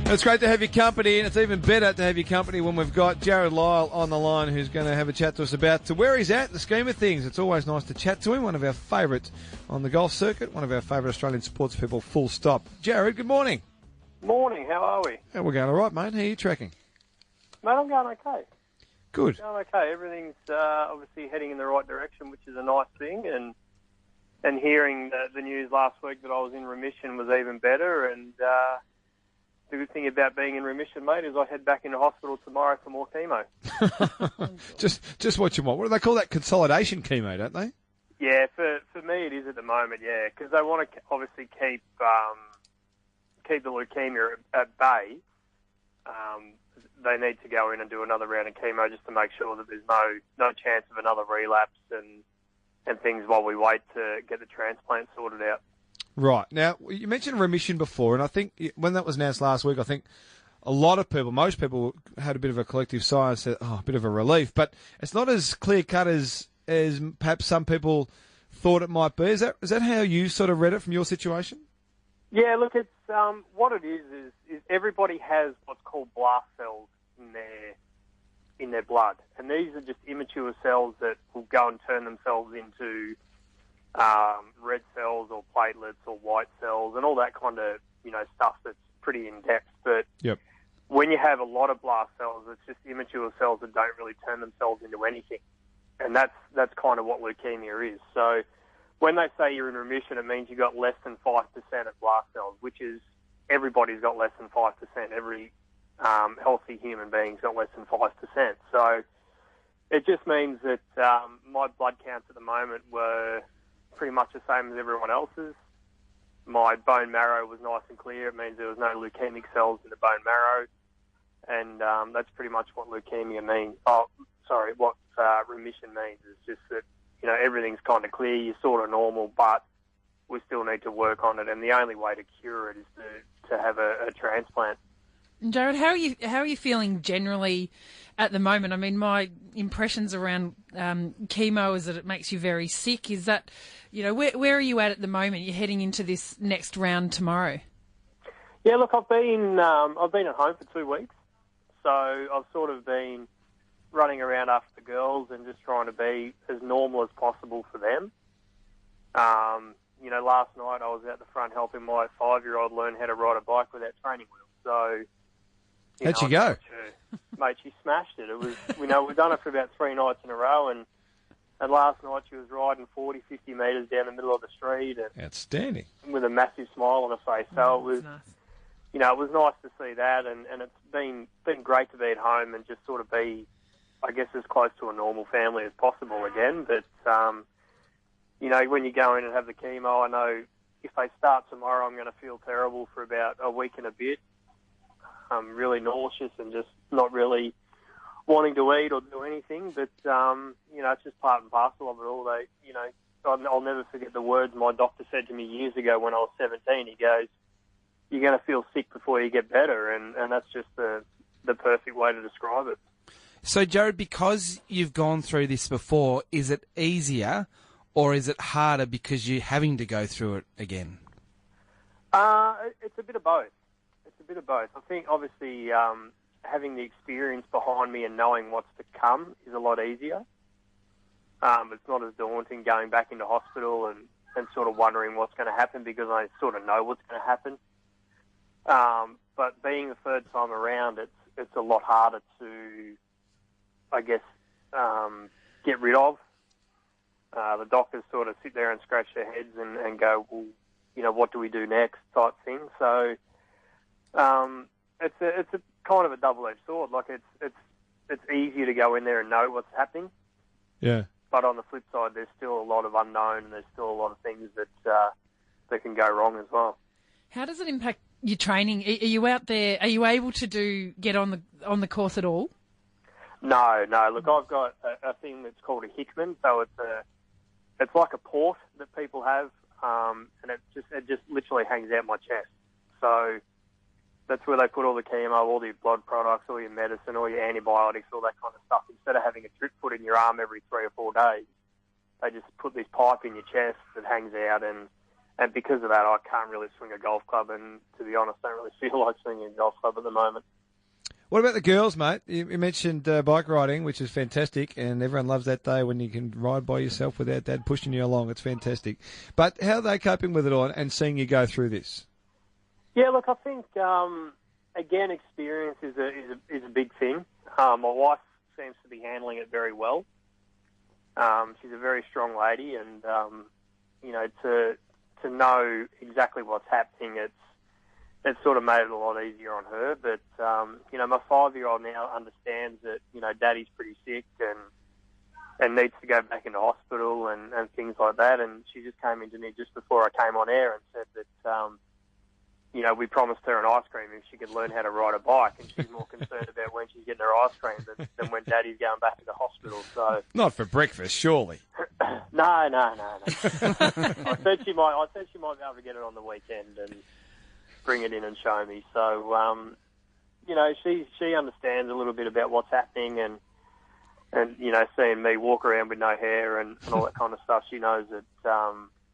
It's great to have your company, and it's even better to have your company when we've got Jarrod Lyle on the line, who's going to have a chat to us about where he's at in the scheme of things. It's always nice to chat to him, one of our favourites on the golf circuit, one of our favourite Australian sports people, full stop. Jarrod, good morning. Morning, how are we? Yeah, we're going all right, mate. How are you tracking? Mate, I'm going okay. Good. Going okay. Everything's obviously heading in the right direction, which is a nice thing, and hearing the news last week that I was in remission was even better, and the good thing about being in remission, mate, is I head back into hospital tomorrow for more chemo. just what you want. What do they call that? Consolidation chemo, don't they? Yeah, for me it is at the moment, yeah, because they want to obviously keep the leukemia at bay. They need to go in and do another round of chemo just to make sure that there's no chance of another relapse and things while we wait to get the transplant sorted out. Right. Now, you mentioned remission before, and I think when that was announced last week, I think a lot of people, most people had a bit of a collective sigh and said, a bit of a relief. But it's not as clear-cut as perhaps some people thought it might be. Is that how you sort of read it from your situation? Yeah, look, it's what it is everybody has what's called blast cells in their blood. And these are just immature cells that will go and turn themselves into red cells or platelets or white cells and all that kind of, stuff that's pretty in-depth. But yep. When you have a lot of blast cells, it's just immature cells that don't really turn themselves into anything. And that's kind of what leukemia is. So when they say you're in remission, it means you've got less than 5% of blast cells, which is everybody's got less than 5%. Every healthy human being's got less than 5%. So it just means that my blood counts at the moment were pretty much the same as everyone else's. My bone marrow was nice and clear. It means there was no leukemic cells in the bone marrow. And that's pretty much what leukemia means. What remission means is just that, everything's kind of clear, you're sort of normal, but we still need to work on it. And the only way to cure it is to have a transplant. Jarrod, how are you feeling generally at the moment? I mean, my impressions around chemo is that it makes you very sick. Is that, where are you at the moment? You're heading into this next round tomorrow. Yeah, look, I've been at home for 2 weeks, so I've sort of been running around after the girls and just trying to be as normal as possible for them. Last night I was out the front helping my 5-year-old learn how to ride a bike without training wheels. So, how'd she go? Mate, she smashed it. It was, we've done it for about 3 nights in a row, and last night she was riding 40, 50 metres down the middle of the street. And outstanding. With a massive smile on her face. So it was, nice. It was nice to see that, and it's been great to be at home and just sort of be, I guess, as close to a normal family as possible again. But, when you go in and have the chemo, I know if they start tomorrow, I'm going to feel terrible for about a week and a bit. I'm really nauseous and just not really wanting to eat or do anything. But, it's just part and parcel of it all. I'll never forget the words my doctor said to me years ago when I was 17. He goes, you're going to feel sick before you get better. And that's just the perfect way to describe it. So, Jarrod, because you've gone through this before, is it easier or is it harder because you're having to go through it again? It's a bit of both. I think, obviously, having the experience behind me and knowing what's to come is a lot easier. It's not as daunting going back into hospital and sort of wondering what's going to happen because I sort of know what's going to happen. But being the third time around, it's a lot harder to, I guess, get rid of. The doctors sort of sit there and scratch their heads and go, well, what do we do next type thing. So it's a kind of a double-edged sword. Like it's easier to go in there and know what's happening. Yeah. But on the flip side, there's still a lot of unknown and there's still a lot of things that can go wrong as well. How does it impact your training? Are you out there? Are you able to get on the course at all? No. Look, I've got a thing that's called a Hickman, so it's like a port that people have, and it just literally hangs out my chest. So that's where they put all the chemo, all your blood products, all your medicine, all your antibiotics, all that kind of stuff. Instead of having a drip put in your arm every 3 or 4 days, they just put this pipe in your chest that hangs out, and And because of that, I can't really swing a golf club, and to be honest, don't really feel like swinging a golf club at the moment. What about the girls, mate? You mentioned bike riding, which is fantastic, and everyone loves that day when you can ride by yourself without Dad pushing you along. It's fantastic. But how are they coping with it all and seeing you go through this? Yeah, look, I think, again, experience is a big thing. My wife seems to be handling it very well. She's a very strong lady, and, to know exactly what's happening, it's sort of made it a lot easier on her. But, my 5-year-old now understands that, Daddy's pretty sick and needs to go back into hospital and things like that. And she just came into me just before I came on air and said that, we promised her an ice cream if she could learn how to ride a bike. And she's more concerned about when she's getting her ice cream than when Daddy's going back to the hospital. So Not for breakfast, surely. No. I said she might be able to get it on the weekend and bring it in and show me. So, she understands a little bit about what's happening and seeing me walk around with no hair and all that kind of stuff. She knows that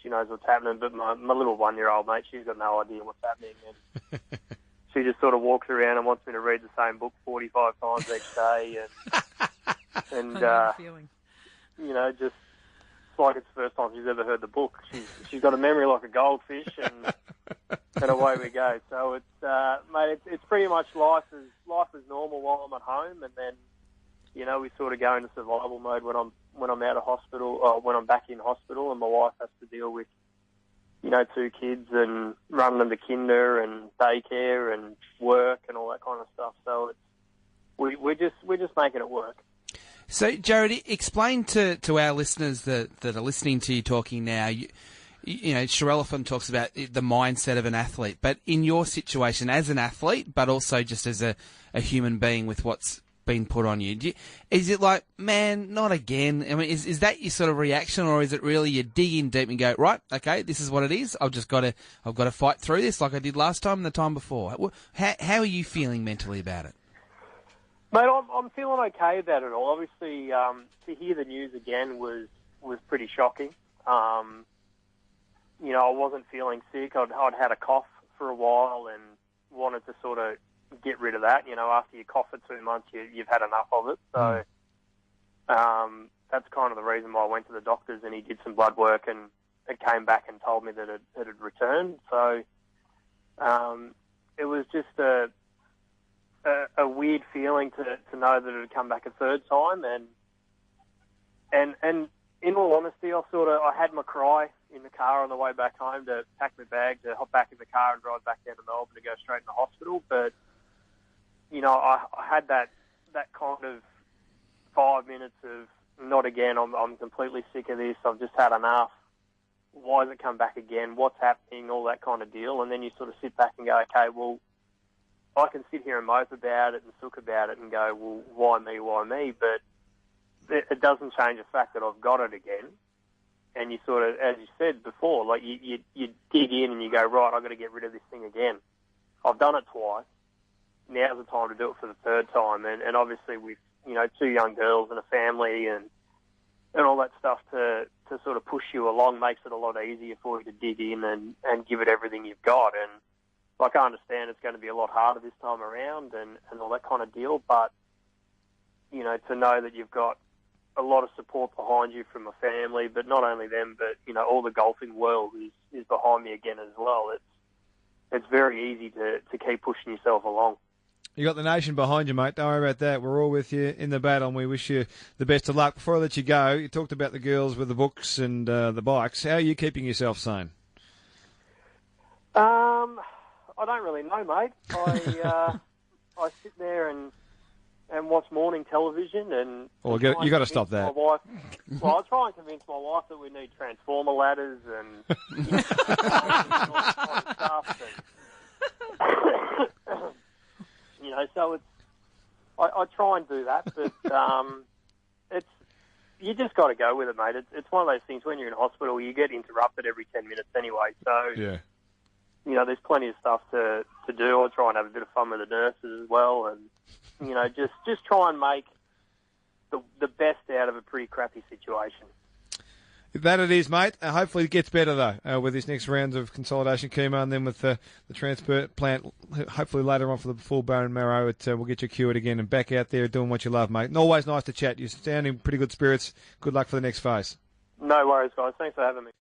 she knows what's happening. But my little 1-year-old mate, she's got no idea what's happening, and she just sort of walks around and wants me to read the same book 45 times each day, and just it's like it's the first time she's ever heard the book. She's got a memory like a goldfish, and away we go. So it's mate, it's pretty much life is normal while I'm at home, and then we sort of go into survival mode when I'm out of hospital, or when I'm back in hospital, and my wife has to deal with 2 kids and running them to kinder and daycare and work and all that kind of stuff. So we're just making it work. So, Jarrod, explain to our listeners that are listening to you talking now. Sherelle often talks about the mindset of an athlete, but in your situation as an athlete, but also just as a human being with what's been put on you, is it like, man, not again? I mean, is that your sort of reaction, or is it really you dig in deep and go, right, okay, this is what it is. I've got to fight through this like I did last time and the time before. How are you feeling mentally about it? Mate, I'm feeling okay about it all. Obviously, to hear the news again was pretty shocking. I wasn't feeling sick. I'd had a cough for a while and wanted to sort of get rid of that. After you cough for 2 months, you've had enough of it. So that's kind of the reason why I went to the doctors, and he did some blood work, and it came back and told me that it had returned. So it was just a weird feeling to know that it had come back a third time, and in all honesty, I had my cry in the car on the way back home to pack my bag, to hop back in the car and drive back down to Melbourne to go straight in the hospital. But I had that kind of 5 minutes of not again. I'm completely sick of this. I've just had enough. Why has it come back again? What's happening? All that kind of deal. And then you sort of sit back and go, okay, well, I can sit here and mope about it and sook about it and go, well, why me? But it doesn't change the fact that I've got it again. And you sort of, as you said before, like you dig in and you go, right, I've got to get rid of this thing again. I've done it twice. Now's the time to do it for the third time. And obviously with, 2 young girls and a family and all that stuff to sort of push you along makes it a lot easier for you to dig in and give it everything you've got. And like, I understand it's going to be a lot harder this time around and all that kind of deal, but, to know that you've got a lot of support behind you from my family, but not only them, but, all the golfing world is behind me again as well. It's very easy to keep pushing yourself along. You got the nation behind you, mate. Don't worry about that. We're all with you in the battle, and we wish you the best of luck. Before I let you go, you talked about the girls with the books and the bikes. How are you keeping yourself sane? I don't really know, mate. I sit there and watch morning television and... Well, you got to stop that. Well, I try and convince my wife that we need transformer ladders and all that kind of stuff. And, so it's... I try and do that, but it's... You just got to go with it, mate. It's one of those things, when you're in hospital, you get interrupted every 10 minutes anyway, so... Yeah. There's plenty of stuff to do. I try and have a bit of fun with the nurses as well, and just try and make the best out of a pretty crappy situation. That it is, mate. Hopefully it gets better, though, with this next round of consolidation chemo, and then with the transplant, hopefully later on for the full bone marrow, will get you cured again and back out there doing what you love, mate. And always nice to chat. You're sounding pretty good spirits. Good luck for the next phase. No worries, guys. Thanks for having me.